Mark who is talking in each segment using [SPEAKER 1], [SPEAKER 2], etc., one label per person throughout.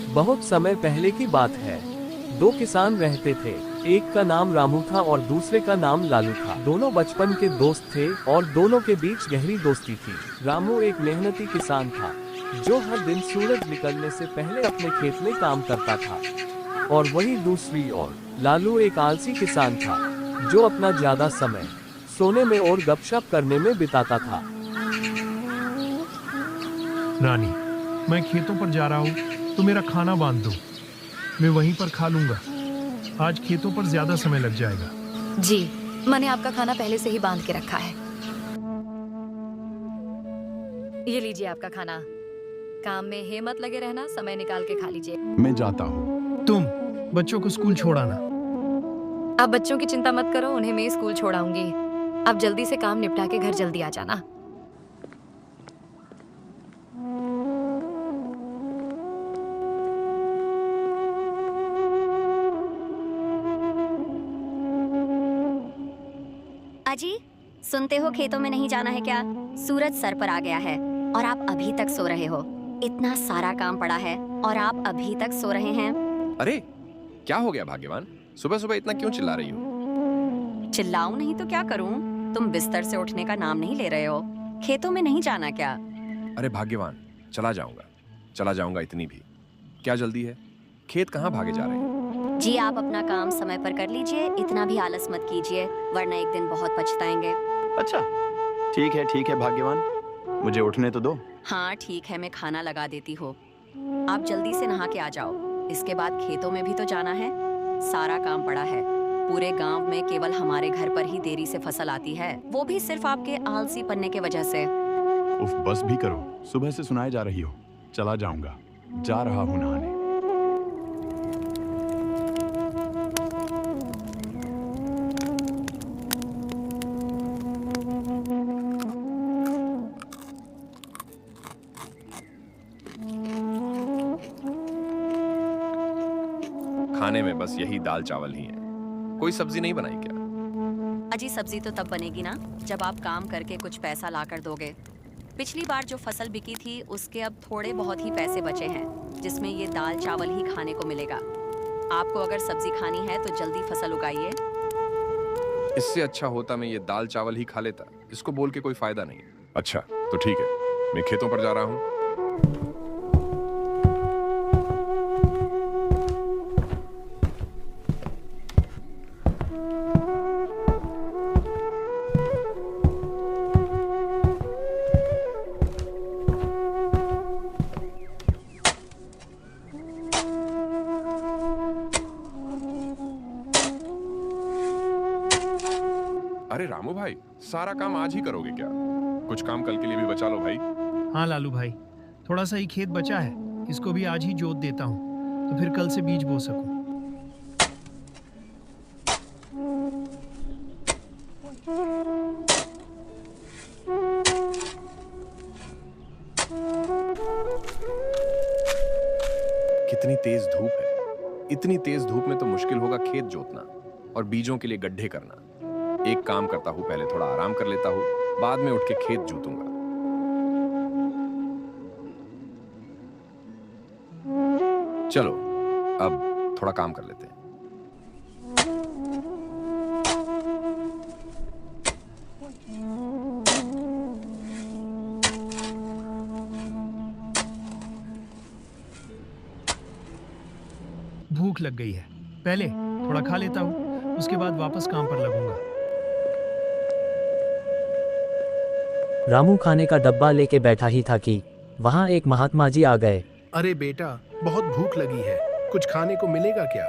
[SPEAKER 1] बहुत समय पहले की बात है। दो किसान रहते थे। एक का नाम रामू था और दूसरे का नाम लालू था। दोनों बचपन के दोस्त थे और दोनों के बीच गहरी दोस्ती थी। रामू एक मेहनती किसान था जो हर दिन सूरज निकलने से पहले अपने खेत में काम करता था। और वही दूसरी ओर लालू एक आलसी किसान था जो अपना ज्यादा समय सोने में और गपशप करने में बिताता था।
[SPEAKER 2] रानी, मैं खेतों पर जा रहा हूँ तो मेरा खाना बांध दो। मैं वहीं पर खा लूंगा। आज खेतों पर ज्यादा समय लग जाएगा।
[SPEAKER 3] जी, मैंने आपका खाना पहले से ही बांध के रखा है। ये लीजिए आपका खाना। काम में हिम्मत लगे रहना, समय निकाल के खा लीजिए।
[SPEAKER 4] मैं जाता हूँ।
[SPEAKER 2] तुम बच्चों को स्कूल छोड़ाना।
[SPEAKER 3] आप बच्चों की चिंता मत करो, उन्हें मैं स्कूल छोड़ाऊंगी। आप जल्दी से काम निपटा के घर जल्दी आ जाना।
[SPEAKER 5] अजी, सुनते हो खेतों में नहीं जाना है क्या? सूरज सर पर आ गया है और आप अभी तक सो रहे हो। इतना सारा काम पड़ा है और आप अभी तक सो रहे हैं।
[SPEAKER 6] अरे क्या हो गया भाग्यवान, सुबह सुबह इतना क्यों चिल्ला रही हो?
[SPEAKER 5] चिल्लाऊं नहीं तो क्या करूं? तुम बिस्तर से उठने का नाम नहीं ले रहे हो। खेतों में नहीं जाना क्या?
[SPEAKER 6] अरे भाग्यवान, चला जाऊंगा इतनी भी क्या जल्दी है? खेत कहाँ भागे जा रहे हैं?
[SPEAKER 5] जी, आप अपना काम समय पर कर लीजिए, इतना भी आलस मत कीजिए वरना एक दिन बहुत पछताएंगे।
[SPEAKER 4] अच्छा, ठीक है भाग्यवान, मुझे उठने तो दो।
[SPEAKER 5] हाँ ठीक है, मैं खाना लगा देती हूँ। आप जल्दी से नहा के आ जाओ। इसके बाद खेतों में भी तो जाना है। सारा काम पड़ा है। पूरे गांव में केवल हमारे घर पर ही देरी से फसल आती है, वो भी सिर्फ आपके आलसी पन्ने के वजह से।
[SPEAKER 4] उफ, बस भी करो, सुबह से सुनाए जा रही हो। चला जाऊंगा, जा रहा हूँ नहाने।
[SPEAKER 6] खाने में बस यही दाल चावल ही है, कोई सब्जी नहीं बनाई क्या?
[SPEAKER 5] अजी, सब्जी तो तब बनेगी ना जब आप काम करके कुछ पैसा ला कर दोगे। पिछली बार जो फसल बिकी थी उसके अब थोड़े बहुत ही पैसे बचे हैं, जिसमें ये दाल चावल ही खाने को मिलेगा। आपको अगर सब्जी खानी है तो जल्दी फसल उगाइए।
[SPEAKER 6] इससे अच्छा होता मैं ये दाल चावल ही खा लेता। इसको बोल के कोई फायदा नहीं। अच्छा तो ठीक है, मैं खेतों पर जा रहा हूँ। अरे रामू भाई, सारा काम आज ही करोगे क्या? कुछ काम कल के लिए भी बचा लो भाई।
[SPEAKER 2] हाँ लालू भाई, थोड़ा सा ही खेत बचा है, इसको भी आज ही जोत देता हूँ तो फिर कल से बीज बो सकूं।
[SPEAKER 6] कितनी तेज धूप है। इतनी तेज धूप में तो मुश्किल होगा खेत जोतना और बीजों के लिए गड्ढे करना। एक काम करता हूँ, पहले थोड़ा आराम कर लेता हूँ, बाद में उठ के खेत जोतूंगा। चलो अब थोड़ा काम कर लेते हैं।
[SPEAKER 2] भूख लग गई है, पहले थोड़ा खा लेता हूँ, उसके बाद वापस काम पर लगूंगा।
[SPEAKER 7] रामू खाने का डब्बा लेके बैठा ही था कि वहाँ एक महात्मा जी आ गए।
[SPEAKER 8] अरे बेटा, बहुत भूख लगी है, कुछ खाने को मिलेगा क्या?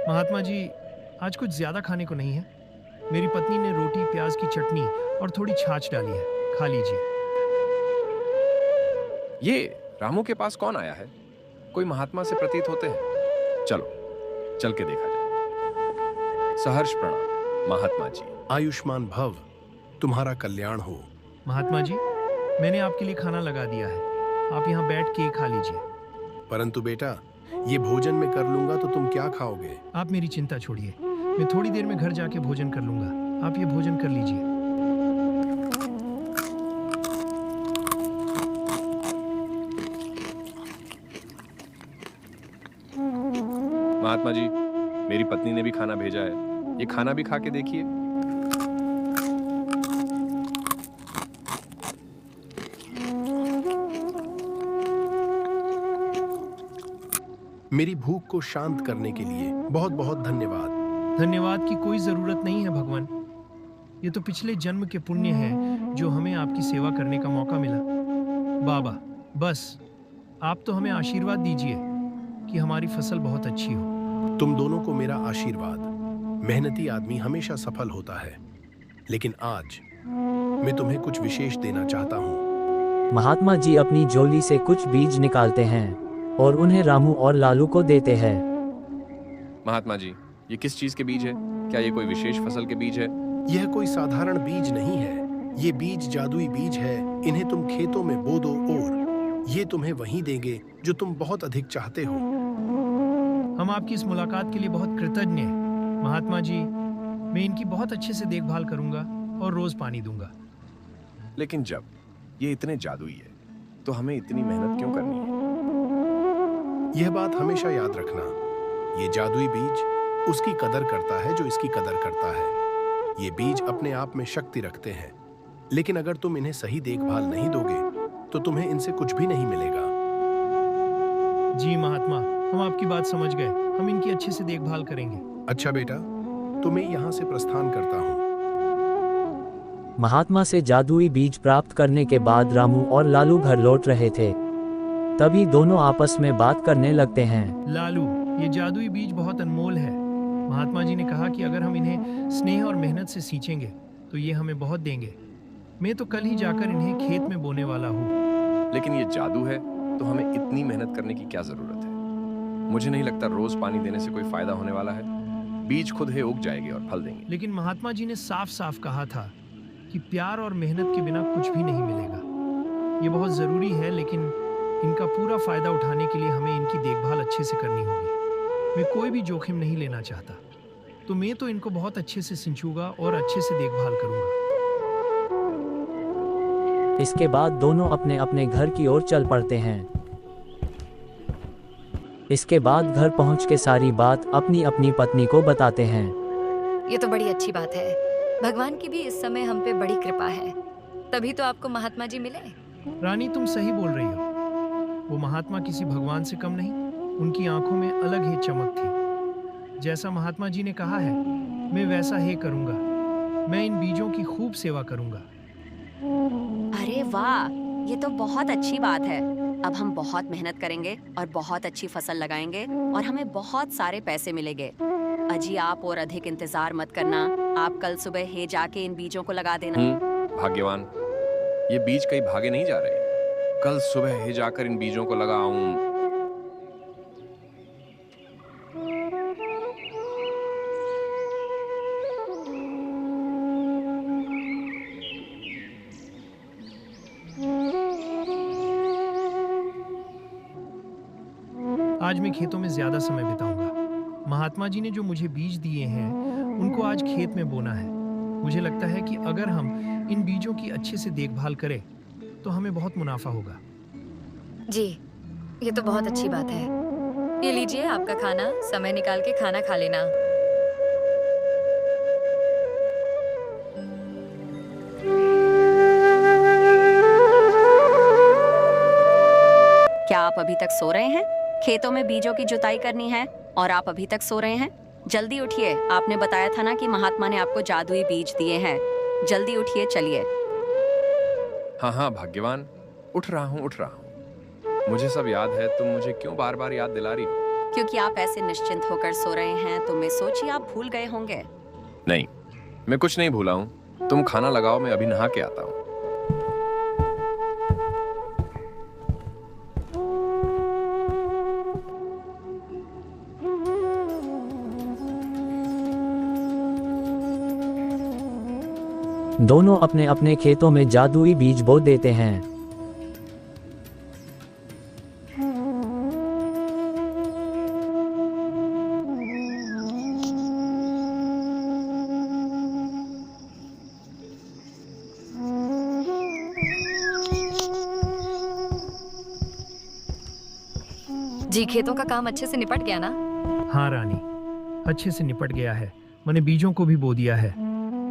[SPEAKER 2] महात्मा जी, आज कुछ ज्यादा खाने को नहीं है। मेरी पत्नी ने रोटी, प्याज की चटनी और थोड़ी छाछ डाली है, खा लीजिए।
[SPEAKER 6] ये रामू के पास कौन आया है? कोई महात्मा से प्रतीत होते हैं। चलो चल के देखा जाए। सहर्ष प्रणाम महात्मा जी।
[SPEAKER 8] आयुष्मान भव, तुम्हारा कल्याण हो।
[SPEAKER 2] महात्मा जी, मैंने आपके लिए खाना लगा दिया है, आप यहाँ बैठ के खा लीजिए।
[SPEAKER 8] परंतु बेटा, ये भोजन मैं कर लूंगा तो तुम क्या खाओगे?
[SPEAKER 2] आप मेरी चिंता छोड़िए, मैं थोड़ी देर में घर जाके भोजन कर लूंगा। आप ये भोजन कर लीजिए।
[SPEAKER 6] महात्मा जी, मेरी पत्नी ने भी खाना भेजा है, ये खाना भी खा के देखिए।
[SPEAKER 8] मेरी भूख को शांत करने के लिए बहुत बहुत धन्यवाद।
[SPEAKER 2] धन्यवाद की कोई जरूरत नहीं है भगवान। ये तो पिछले जन्म के पुण्य है जो हमें आपकी सेवा करने का मौका मिला। बाबा, बस आप तो हमें आशीर्वाद दीजिए कि हमारी फसल बहुत अच्छी हो।
[SPEAKER 8] तुम दोनों को मेरा आशीर्वाद। मेहनती आदमी हमेशा सफल होता है, लेकिन आज मैं तुम्हें कुछ विशेष देना चाहता हूँ।
[SPEAKER 7] महात्मा जी अपनी झोली से कुछ बीज निकालते हैं और उन्हें रामू और लालू को देते हैं।
[SPEAKER 6] महात्मा जी, ये किस चीज के बीज है? क्या ये कोई विशेष फसल के बीज है?
[SPEAKER 8] यह कोई साधारण बीज नहीं है, ये बीज जादुई बीज है। इन्हें तुम खेतों में बो दो और ये तुम्हें वही देंगे जो तुम बहुत अधिक चाहते हो।
[SPEAKER 2] हम आपकी इस मुलाकात के लिए बहुत कृतज्ञ हैं। महात्मा जी, मैं इनकी बहुत अच्छे से देखभाल करूंगा और रोज पानी दूंगा।
[SPEAKER 6] लेकिन जब ये इतने जादुई है तो हमें इतनी मेहनत क्यों करनी है?
[SPEAKER 8] यह बात हमेशा याद रखना, ये जादुई बीज उसकी कदर करता है जो इसकी कदर करता है। ये बीज अपने आप में शक्ति रखते हैं, लेकिन अगर तुम इन्हें सही देखभाल नहीं दोगे तो तुम्हें इनसे कुछ भी नहीं मिलेगा।
[SPEAKER 2] जी महात्मा, हम आपकी बात समझ गए। हम इनकी अच्छे से देखभाल करेंगे।
[SPEAKER 8] अच्छा बेटा, तो मैं यहाँ से प्रस्थान करता हूँ।
[SPEAKER 7] महात्मा से जादुई बीज प्राप्त करने के बाद रामू और लालू घर लौट रहे थे। तभी दोनों आपस में बात करने लगते हैं।
[SPEAKER 2] लालू, ये जादुई बीज बहुत अनमोल है। महात्मा जी ने कहा कि अगर हम इन्हें स्नेह और मेहनत से सींचेंगे तो ये हमें बहुत देंगे। मैं तो कल ही जाकर इन्हें खेत में बोने वाला हूँ।
[SPEAKER 6] लेकिन ये जादू है तो हमें इतनी मेहनत करने की क्या जरूरत है? मुझे नहीं लगता रोज पानी देने से कोई फायदा होने वाला है। बीज खुद ही उग जाएंगे और फल देंगे।
[SPEAKER 2] लेकिन महात्मा जी ने साफ साफ कहा था कि प्यार और मेहनत के बिना कुछ भी नहीं मिलेगा। ये बहुत जरूरी है, लेकिन इनका पूरा फायदा उठाने के लिए हमें इनकी देखभाल अच्छे से करनी होगी। मैं कोई भी जोखिम नहीं लेना चाहता, तो मैं तो इनको बहुत अच्छे से सिंचूंगा और अच्छे से देखभाल करूंगा।
[SPEAKER 7] इसके बाद दोनों अपने अपने घर की ओर चल पड़ते हैं। इसके बाद घर पहुंच के सारी बात अपनी अपनी पत्नी को बताते हैं।
[SPEAKER 3] ये तो बड़ी अच्छी बात है। भगवान की भी इस समय हम पे बड़ी कृपा है, तभी तो आपको महात्मा जी मिले।
[SPEAKER 2] रानी, तुम सही बोल रही हो। वो महात्मा किसी भगवान से कम नहीं। उनकी आंखों में अलग ही चमक थी। जैसा महात्मा जी ने कहा है, मैं वैसा ही करूंगा। मैं इन बीजों की खूब सेवा करूंगा।
[SPEAKER 5] अरे वाह, ये तो बहुत अच्छी बात है। अब हम बहुत मेहनत करेंगे और बहुत अच्छी फसल लगाएंगे और हमें बहुत सारे पैसे मिलेंगे। अजी, आप और अधिक इंतजार मत करना। आप कल सुबह ही जाके इन बीजों को लगा देना।
[SPEAKER 6] भाग्यवान, ये बीज कहीं भागे नहीं जा रहे। कल सुबह ही जाकर इन बीजों को लगाऊं।
[SPEAKER 2] आज मैं खेतों में ज्यादा समय बिताऊंगा। महात्मा जी ने जो मुझे बीज दिए हैं उनको आज खेत में बोना है। मुझे लगता है कि अगर हम इन बीजों की अच्छे से देखभाल करें तो हमें बहुत मुनाफा होगा।
[SPEAKER 3] जी, ये तो बहुत अच्छी बात है। ये लीजिए आपका खाना, समय निकाल के खाना खा लेना।
[SPEAKER 5] क्या आप अभी तक सो रहे हैं? खेतों में बीजों की जुताई करनी है और आप अभी तक सो रहे हैं? जल्दी उठिए। आपने बताया था ना कि महात्मा ने आपको जादुई बीज दिए हैं। जल्दी उठिए, चलिए।
[SPEAKER 6] हाँ हाँ भाग्यवान, उठ रहा हूँ। मुझे सब याद है। तुम मुझे क्यों बार बार याद दिला रही हो?
[SPEAKER 5] क्योंकि आप ऐसे निश्चिंत होकर सो रहे हैं तो मैं सोची आप भूल गए होंगे।
[SPEAKER 6] नहीं, मैं कुछ नहीं भूला हूँ। तुम खाना लगाओ, मैं अभी नहा के आता हूँ।
[SPEAKER 7] दोनों अपने अपने खेतों में जादुई बीज बो देते हैं।
[SPEAKER 3] जी, खेतों का काम अच्छे से निपट गया ना?
[SPEAKER 2] हाँ रानी, अच्छे से निपट गया है। मैंने बीजों को भी बो दिया है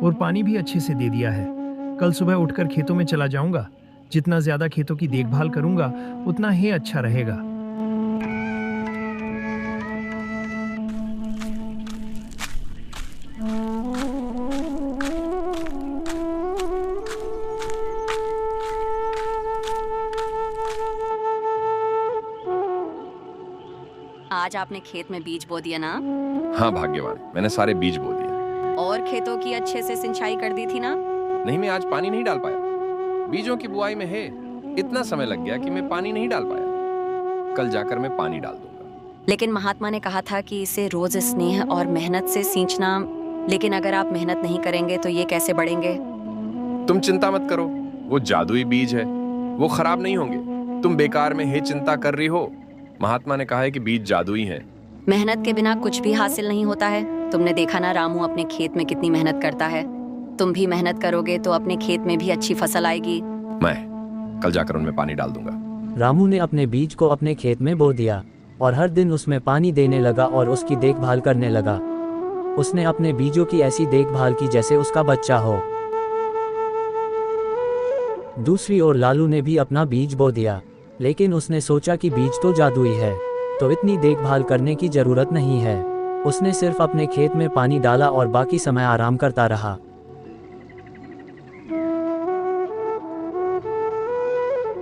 [SPEAKER 2] और पानी भी अच्छे से दे दिया है। कल सुबह उठकर खेतों में चला जाऊंगा। जितना ज्यादा खेतों की देखभाल करूंगा उतना ही अच्छा रहेगा।
[SPEAKER 5] आज आपने खेत में बीज बो दिया ना?
[SPEAKER 6] हाँ भाग्यवान, मैंने सारे बीज बो दिए।
[SPEAKER 5] और खेतों की अच्छे से सिंचाई कर दी थी ना?
[SPEAKER 6] नहीं, मैं आज पानी नहीं डाल पाया। बीजों की बुआई में है इतना समय लग गया कि मैं पानी नहीं डाल पाया। कल जाकर मैं पानी डाल दूंगा।
[SPEAKER 5] लेकिन महात्मा ने कहा था कि इसे रोज स्नेह और मेहनत से सींचना। लेकिन अगर आप मेहनत नहीं करेंगे तो ये कैसे बढ़ेंगे?
[SPEAKER 6] तुम चिंता मत करो, वो जादुई बीज है, वो खराब नहीं होंगे। तुम बेकार में ही चिंता कर रही हो। महात्मा ने कहा है कि बीज जादुई हैं।
[SPEAKER 5] मेहनत के बिना कुछ भी हासिल नहीं होता है। तुमने देखा ना रामू अपने खेत में कितनी मेहनत करता है। तुम भी मेहनत करोगे तो अपने खेत में भी अच्छी फसल आएगी।
[SPEAKER 6] मैं कल जाकर उनमें पानी डाल दूंगा।
[SPEAKER 7] रामू ने अपने बीज को अपने खेत में बो दिया और हर दिन उसमें पानी देने लगा और उसकी देखभाल करने लगा। उसने अपने बीजों की ऐसी देखभाल की जैसे उसका बच्चा हो। दूसरी ओर लालू ने भी अपना बीज बो दिया, लेकिन उसने सोचा कि बीज तो जादुई है, तो इतनी देखभाल करने की जरूरत नहीं है। उसने सिर्फ अपने खेत में पानी डाला और बाकी समय आराम करता रहा।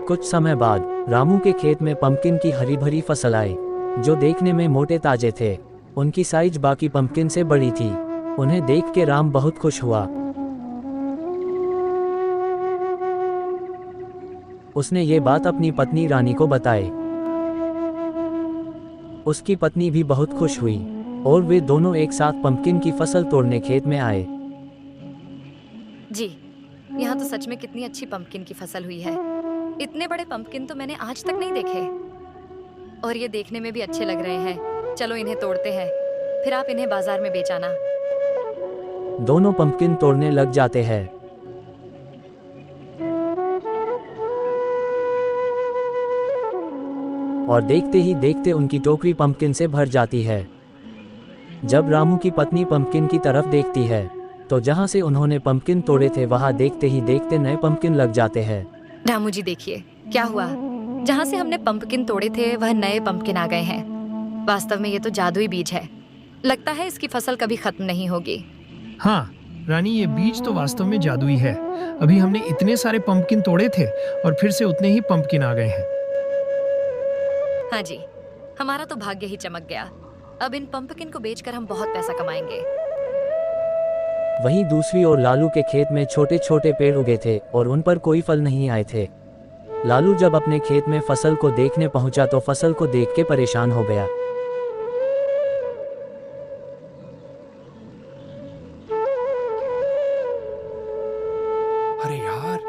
[SPEAKER 7] कुछ समय बाद रामू के खेत में पंपकिन की हरी भरी फसल आई, जो देखने में मोटे ताजे थे। उनकी साइज बाकी पंपकिन से बड़ी थी। उन्हें देख के राम बहुत खुश हुआ। उसने ये बात अपनी पत्नी रानी को बताई। उसकी पत्नी भी बहुत खुश हुई और वे दोनों एक साथ पंपकिन की फसल तोड़ने खेत में आए।
[SPEAKER 3] जी, यहाँ तो सच में कितनी अच्छी पंपकिन की फसल हुई है। इतने बड़े पंपकिन तो मैंने आज तक नहीं देखे और ये देखने में भी अच्छे लग रहे हैं। चलो इन्हें तोड़ते हैं, फिर आप इन्हें बाजार में बेच आना।
[SPEAKER 7] दोनों पंपकिन तोड़ने लग जाते हैं। और देखते ही देखते उनकी टोकरी पंपकिन से भर जाती है। जब रामू की पत्नी पंपकिन की तरफ देखती है तो जहां से उन्होंने पंपकिन तोड़े थे वहां देखते ही देखते नए पंपकिन लग जाते हैं।
[SPEAKER 3] रामू जी देखिए क्या हुआ, जहाँ से हमने पंपकिन तोड़े थे वह नए पंपकिन आ गए हैं। वास्तव में ये तो जादुई बीज है। लगता है इसकी फसल कभी खत्म नहीं होगी।
[SPEAKER 2] हाँ रानी, ये बीज तो वास्तव में जादुई है। अभी हमने इतने सारे पंपकिन तोड़े थे और फिर से उतने ही पंपकिन आ गए हैं।
[SPEAKER 3] हाँ जी, हमारा तो भाग्य ही चमक गया। अब इन पंपकिन को बेचकर हम बहुत पैसा कमाएंगे।
[SPEAKER 7] वहीं दूसरी ओर लालू के खेत में छोटे छोटे पेड़ उगे थे और उन पर कोई फल नहीं आए थे। लालू जब अपने खेत में फसल को देखने पहुंचा तो फसल को देख के परेशान हो गया।
[SPEAKER 6] अरे यार,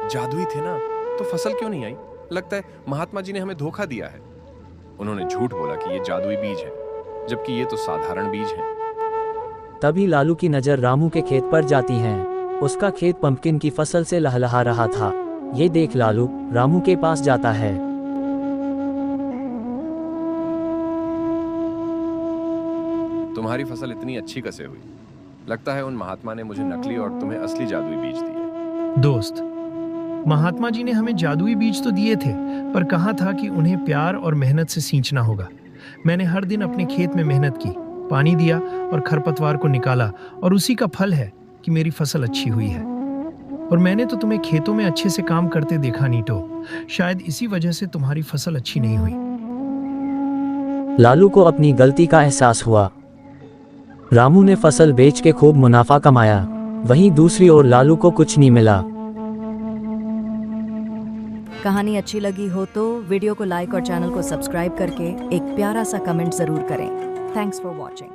[SPEAKER 6] जादुई थे ना, तो फसल क्यों नहीं आई? लगता है महात्मा जी ने हमें धोखा दिया है। उन्होंने झूठ बोला कि ये जादुई बीज है, जबकि ये तो साधारण बीज है।
[SPEAKER 7] तभी लालू की नजर रामू के खेत पर जाती है। उसका खेत पंपकिन की फसल से लहलहा रहा था। ये देख लालू रामू के पास जाता है।
[SPEAKER 6] तुम्हारी फसल इतनी अच्छी कैसे हुई? लगता है उन महात्मा ने मुझे नकली और तुम्हें असली जादुई बीज दिए।
[SPEAKER 2] दोस्त, महात्मा जी ने हमें जादुई बीज तो दिए थे, पर कहा था कि उन्हें प्यार और मेहनत से सींचना होगा। मैंने हर दिन अपने खेत में मेहनत की, पानी दिया और खरपतवार को निकाला, और उसी का फल है कि मेरी फसल अच्छी हुई है। और मैंने तो तुम्हें खेतों में अच्छे से काम करते देखा नीटो। शायद इसी वजह से तुम्हारी फसल अच्छी नहीं हुई।
[SPEAKER 7] लालू को अपनी गलती का एहसास हुआ। रामू ने फसल बेच के खूब मुनाफा कमाया, वहीं दूसरी ओर लालू को कुछ नहीं मिला।
[SPEAKER 9] कहानी अच्छी लगी हो तो वीडियो को लाइक और चैनल को सब्सक्राइब करके एक प्यारा सा कमेंट जरूर करें। Thanks for watching.